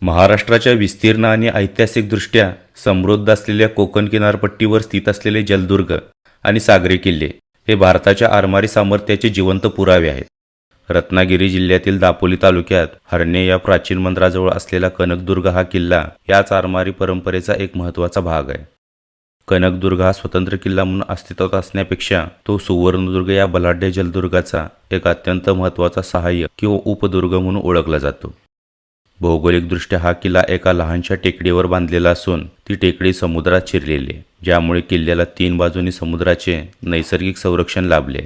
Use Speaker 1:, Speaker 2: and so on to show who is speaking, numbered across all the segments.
Speaker 1: महाराष्ट्राच्या विस्तीर्ण आणि ऐतिहासिकदृष्ट्या समृद्ध असलेल्या कोकण किनारपट्टीवर स्थित असलेले जलदुर्ग आणि सागरी किल्ले हे भारताच्या आरमारी सामर्थ्याचे जिवंत पुरावे आहेत. रत्नागिरी जिल्ह्यातील दापोली तालुक्यात हर्णे या प्राचीन बंदराजवळ असलेला कनकदुर्ग हा किल्ला याच आरमारी परंपरेचा एक महत्त्वाचा भाग आहे. कनकदुर्ग हा स्वतंत्र किल्ला म्हणून अस्तित्वात असण्यापेक्षा तो सुवर्णदुर्ग या बलाढ्य जलदुर्गाचा एक अत्यंत महत्त्वाचा सहाय्य किंवा उपदुर्ग म्हणून ओळखला जातो. भौगोलिकदृष्ट्या हा किल्ला एका लहानशा टेकडीवर बांधलेला असून ती टेकडी समुद्रात शिरलेली आहे, ज्यामुळे किल्ल्याला 3 बाजूंनी समुद्राचे नैसर्गिक संरक्षण लाभले.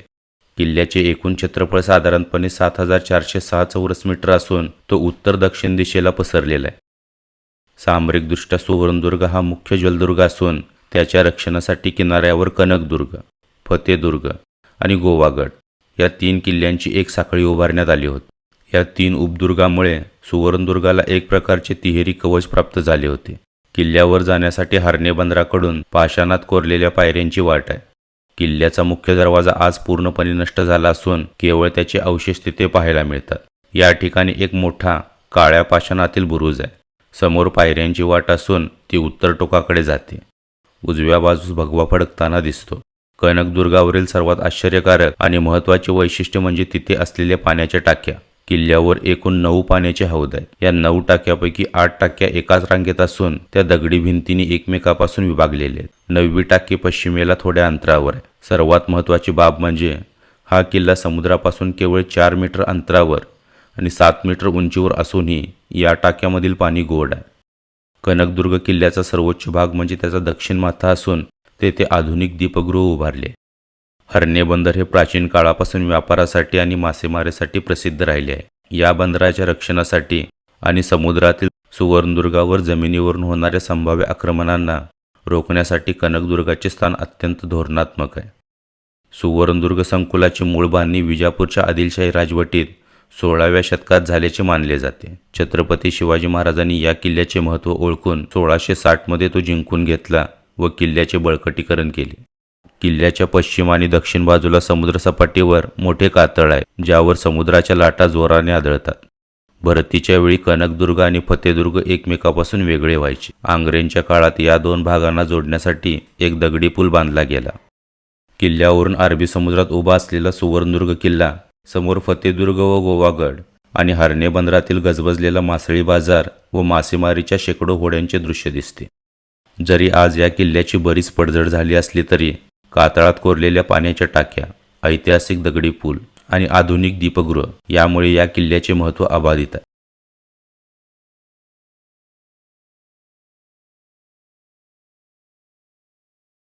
Speaker 1: किल्ल्याचे एकूण क्षेत्रफळ साधारणपणे 7406 चौरस मीटर असून तो उत्तर दक्षिण दिशेला पसरलेला आहे. सामरिकदृष्ट्या सुवर्णदुर्ग हा मुख्य जलदुर्ग असून त्याच्या रक्षणासाठी किनाऱ्यावर कनकदुर्ग, फतेदुर्ग आणि गोवागड या 3 किल्ल्यांची एक साखळी उभारण्यात आली होती. या 3 उपदुर्गामुळे सुवर्णदुर्गाला एक प्रकारचे तिहेरी कवच प्राप्त झाले होते. किल्ल्यावर जाण्यासाठी हर्णे बंदराकडून पाषाणात कोरलेल्या पायऱ्यांची वाट आहे. किल्ल्याचा मुख्य दरवाजा आज पूर्णपणे नष्ट झाला असून केवळ त्याचे अवशेष तिथे पाहायला मिळतात. या ठिकाणी एक मोठा काळ्या पाषाणातील बुरुज आहे. समोर पायऱ्यांची वाट असून ती उत्तर टोकाकडे जाते. उजव्या बाजूस भगवा फडकताना दिसतो. कनकदुर्गावरील सर्वात आश्चर्यकारक आणि महत्त्वाचे वैशिष्ट्य म्हणजे तिथे असलेल्या पाण्याच्या टाक्या. किल्ल्यावर एकूण 9 पाण्याचे हौद आहेत. या 9 टाक्यापैकी 8 टाक्या एकाच रांगेत असून त्या दगडी भिंतींनी एकमेकापासून विभागलेल्या आहेत. 9वी टाकी पश्चिमेला थोड्या अंतरावर आहे. सर्वात महत्त्वाची बाब म्हणजे हा किल्ला समुद्रापासून केवळ 4 मीटर अंतरावर आणि 7 मीटर उंचीवर असूनही या टाक्यामधील पाणी गोड आहे. कनकदुर्ग किल्ल्याचा सर्वोच्च भाग म्हणजे त्याचा दक्षिण माथा असून तेथे आधुनिक दीपगृह उभारले. हर्णे बंदर हे प्राचीन काळापासून व्यापारासाठी आणि मासेमारीसाठी प्रसिद्ध राहिले आहे. या बंदराच्या रक्षणासाठी आणि समुद्रातील सुवर्णदुर्गावर जमिनीवरून होणाऱ्या संभाव्य आक्रमणांना रोखण्यासाठी कनकदुर्गाचे स्थान अत्यंत धोरणात्मक आहे. सुवर्णदुर्ग संकुलाची मूळ बांधणी विजापूरच्या आदिलशाही राजवटीत 16व्या शतकात झाल्याचे मानले जाते. छत्रपती शिवाजी महाराजांनी या किल्ल्याचे महत्त्व ओळखून 1660 मध्ये तो जिंकून घेतला व किल्ल्याचे बळकटीकरण केले. किल्ल्याच्या पश्चिम आणि दक्षिण बाजूला समुद्रसपाटीवर मोठे कातळ आहे, ज्यावर समुद्राच्या लाटा जोराने आदळतात. भरतीच्या वेळी कनकदुर्ग आणि फतेदुर्ग एकमेकापासून वेगळे व्हायचे. आंग्रेंच्या काळात या 2 भागांना जोडण्यासाठी एक दगडी पूल बांधला गेला. किल्ल्यावरून अरबी समुद्रात उभा असलेला सुवर्णदुर्ग किल्ला, समोर फतेदुर्ग व गोवागड आणि हर्णे बंदरातील गजबजलेला मासळी बाजार व मासेमारीच्या शेकडो होड्यांचे दृश्य दिसते. जरी आज या किल्ल्याची बरीच पडझड झाली असली तरी कातळात कोरलेल्या पाण्याच्या टाक्या, ऐतिहासिक दगडी पूल आणि आधुनिक दीपगृह यामुळे या किल्ल्याचे महत्त्व अबाधित आहे.